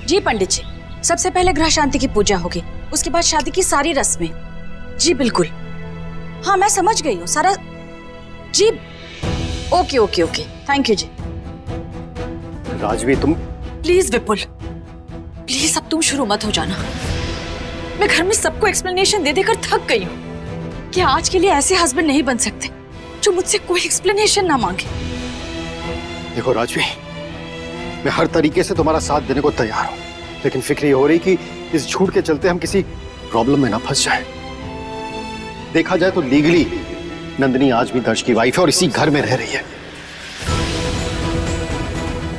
जी पंडित जी, सबसे पहले ग्रह शांति की पूजा होगी, उसके बाद शादी की सारी रस्में। जी बिल्कुल, हाँ मैं समझ गई हूँ सारा। जी okay okay okay, thank you ji. Rajvi तुम प्लीज विपुल, प्लीज अब तुम शुरू मत हो जाना। मैं घर में सबको एक्सप्लेनेशन दे देकर थक गई हूँ। क्या आज के लिए ऐसे हस्बैंड नहीं बन सकते जो मुझसे कोई एक्सप्लेनेशन ना मांगे? देखो राजवी, मैं हर तरीके से तुम्हारा साथ देने को तैयार हूं, लेकिन फिक्र ये हो रही कि इस झूठ के चलते हम किसी प्रॉब्लम में ना फंस जाएं। देखा जाए तो लीगली नंदिनी आज भी दर्श की वाइफ है और इसी घर में रह रही है,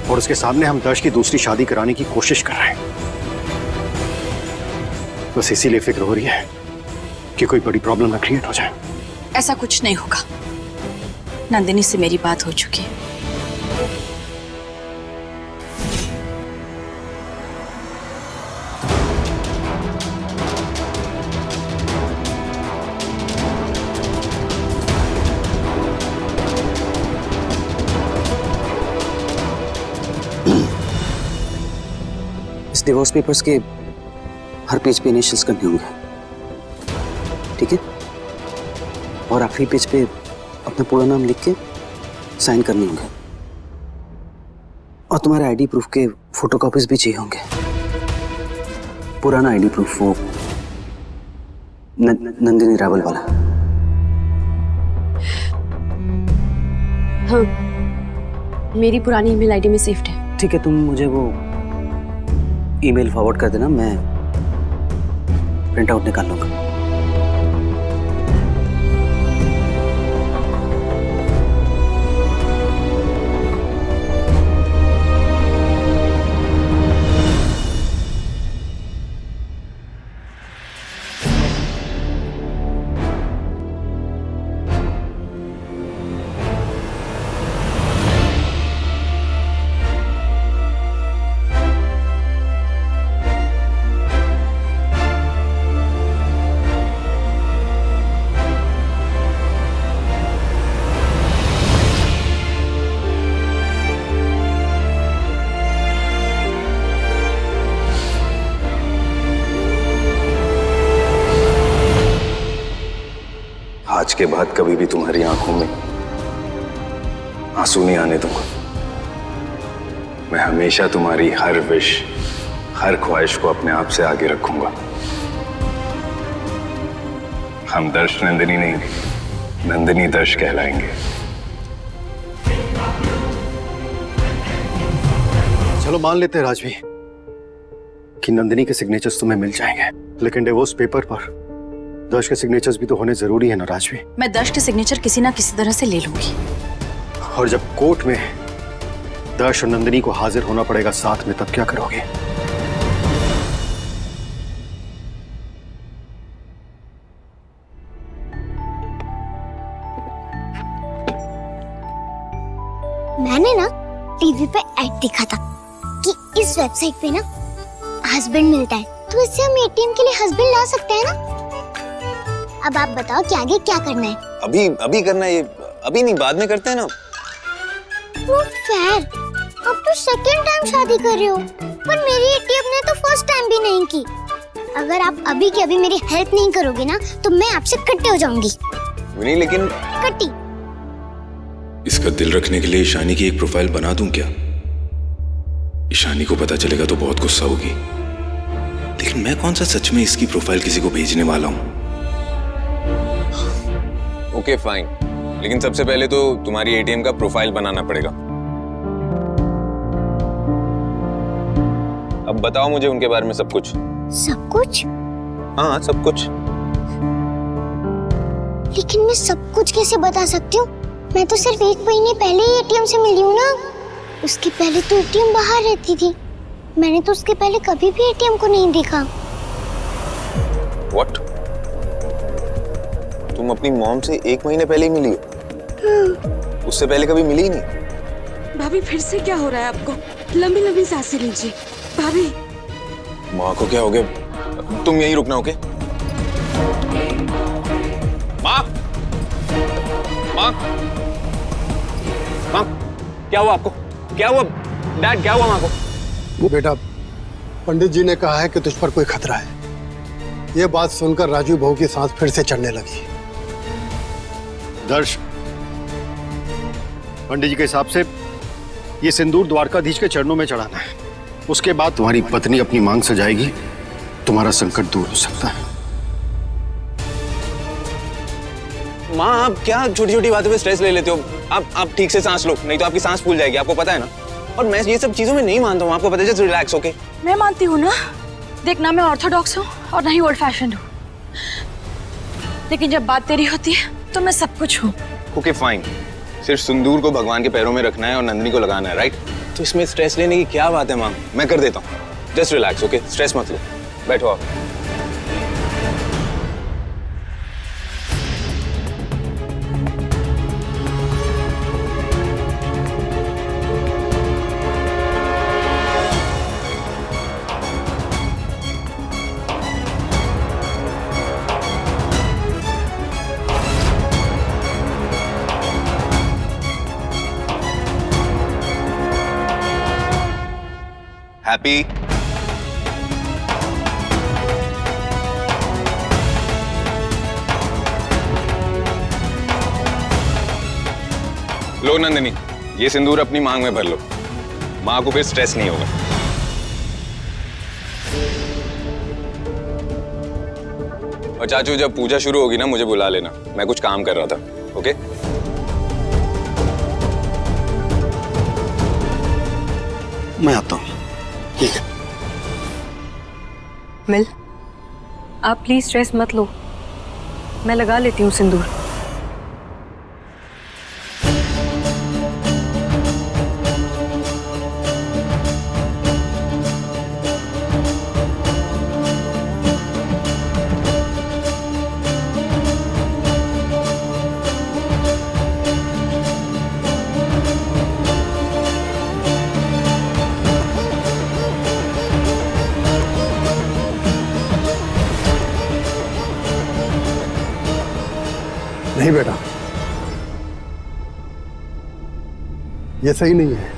और उसके सामने हम दर्श की दूसरी शादी कराने की कोशिश कर रहे हैं। बस इसीलिए फिक्र हो रही है कि कोई बड़ी प्रॉब्लम ना क्रिएट हो जाए। ऐसा कुछ नहीं होगा, नंदिनी से मेरी बात हो चुकी है। इस डिवोर्स पेपर्स के हर पेज पे इनिशियल्स करने होंगे, ठीक है? और आखिरी पेज पे अपना पूरा नाम लिख के साइन करने होंगे, और तुम्हारे आईडी प्रूफ के फोटोकॉपीज भी चाहिए होंगे। पुराना आईडी प्रूफ, वो नंदिनी रावल वाला। हाँ, मेरी पुरानी ईमेल आईडी में सेव्ड है। ठीक है, तुम मुझे वो ईमेल फॉरवर्ड कर देना, मैं प्रिंट आउट निकाल लूंगा। आज के बाद कभी भी तुम्हारी आंखों में आंसू नहीं आने दूंगा। मैं हमेशा तुम्हारी हर विश, हर ख्वाहिश को अपने आप से आगे रखूंगा। हम दर्श नंदिनी नहीं, नंदिनी दर्श कहलाएंगे। चलो मान लेते हैं राजवी कि नंदिनी के सिग्नेचर्स तुम्हें मिल जाएंगे, लेकिन डिवोर्स पेपर पर दर्श के सिग्नेचर्स भी तो होने जरूरी है ना राजवी। मैं दर्श के सिग्नेचर किसी ना किसी तरह से ले लूंगी। और जब कोर्ट में दर्श और नंदिनी को हाजिर होना पड़ेगा साथ में, तब क्या करोगे? मैंने ना टीवी पे ऐड देखा था कि इस वेबसाइट पे ना हस्बैंड मिलता है, तो इससे हम एटीएम के लिए हस्बैंड ला सकते हैं ना। अब आप बताओ कि आगे क्या करना है? अभी करना है ये? अभी नहीं, बाद में करते हैं ना। नॉट फेयर, अब तो सेकंड टाइम शादी कर रहे हो, पर मेरी एटीएम ने तो फर्स्ट टाइम भी नहीं की। अगर आप अभी के अभी मेरी हेल्प नहीं करोगे ना, तो मैं आपसे कट्टे हो जाऊंगी। नहीं, लेकिन कट्टी। इसका दिल रखने के लिए ईशानी की एक प्रोफाइल बना दूं क्या? ईशानी को पता चलेगा तो बहुत गुस्सा होगी, लेकिन मैं कौन सा सच में इसकी प्रोफाइल किसी को भेजने वाला हूं। ओके फाइन, लेकिन सबसे पहले तो तुम्हारी एटीएम का प्रोफाइल बनाना पड़ेगा। अब बताओ मुझे उनके बारे में सब कुछ। सब कुछ? हाँ, सब कुछ। लेकिन मैं सब कुछ कैसे बता सकती हूँ? मैं तो सिर्फ 1 महीने पहले ही एटीएम से मिली हूँ ना। उसके पहले तो एटीएम बाहर रहती थी, मैंने तो उसके पहले कभी भी एटीएम को नहीं देखा। What? तुम अपनी मॉम से 1 महीने पहले ही मिली हो? उससे पहले कभी मिली ही नहीं? भाभी फिर से क्या हो रहा है आपको? लंबी लंबी सांसें लीजिए भाभी। माँ को क्या हो गया? तुम यहीं रुकना, ओके? माँ, माँ, माँ, क्या हुआ आपको? क्या हुआ? डैड, क्या हुआ माँ को? वो बेटा पंडित जी ने कहा है कि तुझ पर कोई खतरा है। ये बात सुनकर राजू बहू की सांस फिर से चढ़ने लगी। दर्श, पंडित जी के हिसाब से ये सिंदूर द्वारकाधीश के चरणों में चढ़ाना है। उसके बाद तुम्हारी पत्नी अपनी मांग सजाएगी, तुम्हारा संकट दूर हो सकता है। माँ, आप क्या छोटी छोटी बातों पे स्ट्रेस ले लेते हो? आप ठीक से सांस लो, नहीं तो आपकी सांस फूल जाएगी, आपको पता है ना। और मैं ये सब चीजों में नहीं मानता हूँ, आपको पता है। Just relax, okay? मैं मानती हूँ ना। देख, ना मैं ऑर्थोडॉक्स हूँ और ना ही ओल्ड फैशन हूँ, लेकिन जब बात तेरी होती है तो मैं सब कुछ हूँ। ओके फाइन, सिर्फ सिंदूर को भगवान के पैरों में रखना है और नंदिनी को लगाना है, राइट? तो इसमें स्ट्रेस लेने की क्या बात है माँ? मैं कर देता हूँ। Just relax, okay? स्ट्रेस मत लो, बैठो आप। हैप्पी? लो नंदिनी, ये सिंदूर अपनी मांग में भर लो। माँ को फिर स्ट्रेस नहीं होगा। और चाचू, जब पूजा शुरू होगी ना, मुझे बुला लेना, मैं कुछ काम कर रहा था, ओके? मैं आता हूँ। ठीक है। मिल, आप प्लीज स्ट्रेस मत लो, मैं लगा लेती हूँ सिंदूर। नहीं बेटा, ये सही नहीं है।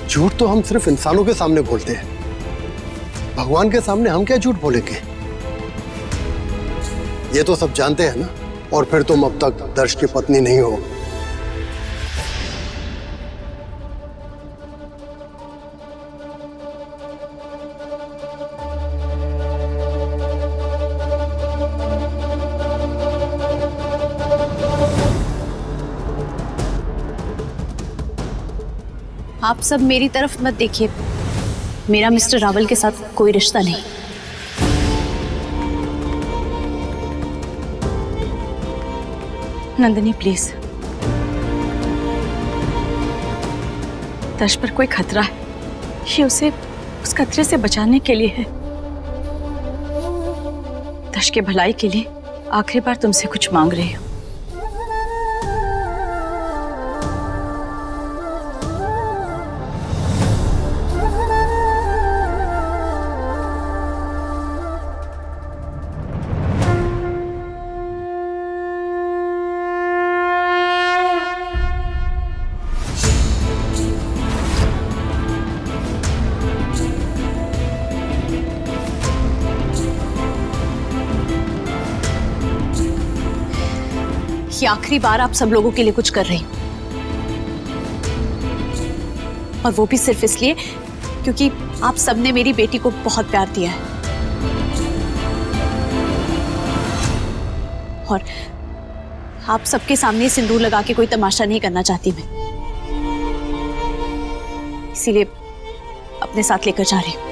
झूठ तो हम सिर्फ इंसानों के सामने बोलते हैं, भगवान के सामने हम क्या झूठ बोलेंगे? ये तो सब जानते हैं ना। और फिर तुम अब तक दर्श की पत्नी नहीं हो। आप सब मेरी तरफ मत देखिए, मेरा मिस्टर रावल के साथ कोई रिश्ता नहीं। नंदिनी प्लीज, दर्श पर कोई खतरा है, ये उसे उस खतरे से बचाने के लिए है। दर्श के भलाई के लिए आखिरी बार तुमसे कुछ मांग रही हूँ। ये आखिरी बार आप सब लोगों के लिए कुछ कर रही हूं, और वो भी सिर्फ इसलिए क्योंकि आप सबने मेरी बेटी को बहुत प्यार दिया है। और आप सबके सामने सिंदूर लगा के कोई तमाशा नहीं करना चाहती मैं, इसीलिए अपने साथ लेकर जा रही हूं।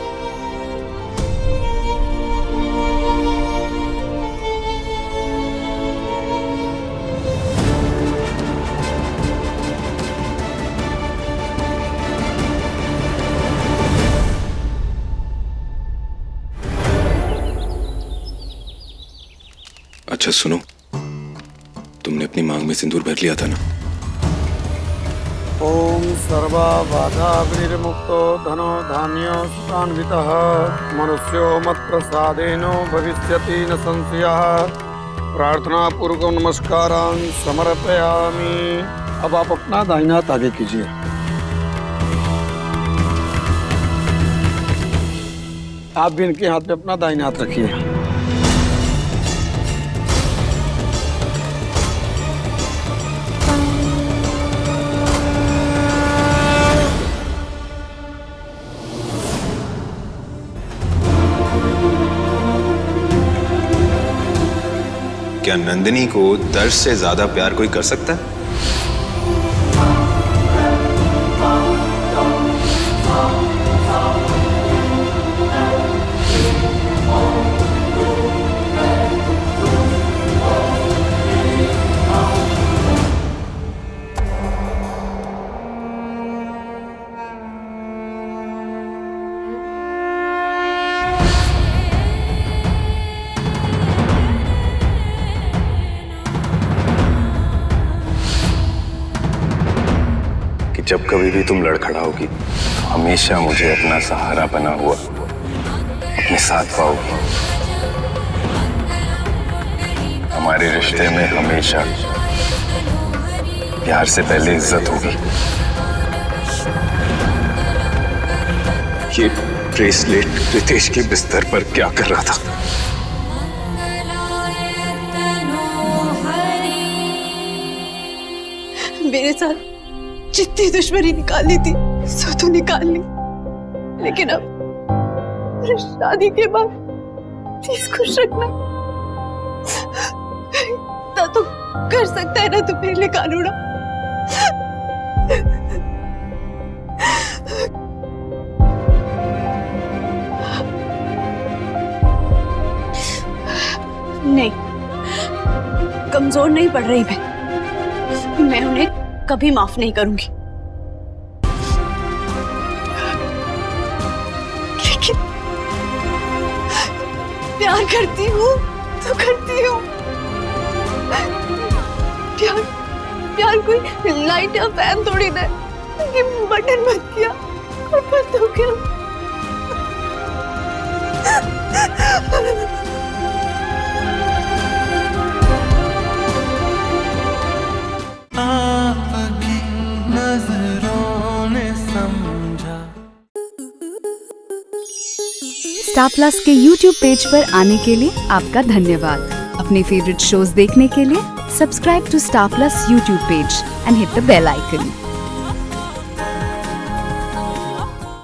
अच्छा सुनो, तुमने अपनी मांग में सिंदूर भर लिया था ना? ओम सर्वा बाधा विनिर्मुक्तो धनो धान्यो सुतान्वितः मनुष्यो मत प्रसादेनो भविष्यति न संशयः। प्रार्थना पूर्वक नमस्कारान् समर्पयामि। अब आप अपना दाहिना हाथ आगे कीजिए। आप भी इनके हाथ पे अपना दाहिना हाथ रखिए। क्या नंदिनी को दर्श से ज्यादा प्यार कोई कर सकता है? जब कभी भी तुम लड़खड़ाओगी तो हमेशा मुझे अपना सहारा बना हुआ अपने साथ पाओगी। हमारे रिश्ते में हमेशा प्यार से पहले इज्जत होगी। ये ब्रेसलेट रितेश के बिस्तर पर क्या कर रहा था? मेरे साथ जितनी दुश्मनी निकालनी थी सो तो निकाल ली, लेकिन अब शादी के बाद प्लीज खुश रखना। ना तो कर सकता है ना तो मेरे लिए कानूना। नहीं, कमजोर नहीं पड़ रही मैं उन्हें कभी माफ नहीं करूंगी, लेकिन प्यार करती हूँ तो करती हूँ। प्यार कोई लाइट या फैन थोड़ी ना है कि बटन बंद किया और बंद हो गया। स्टार प्लस के YouTube पेज पर आने के लिए आपका धन्यवाद। अपने फेवरेट शोज देखने के लिए subscribe to Star Plus YouTube page and hit the bell icon.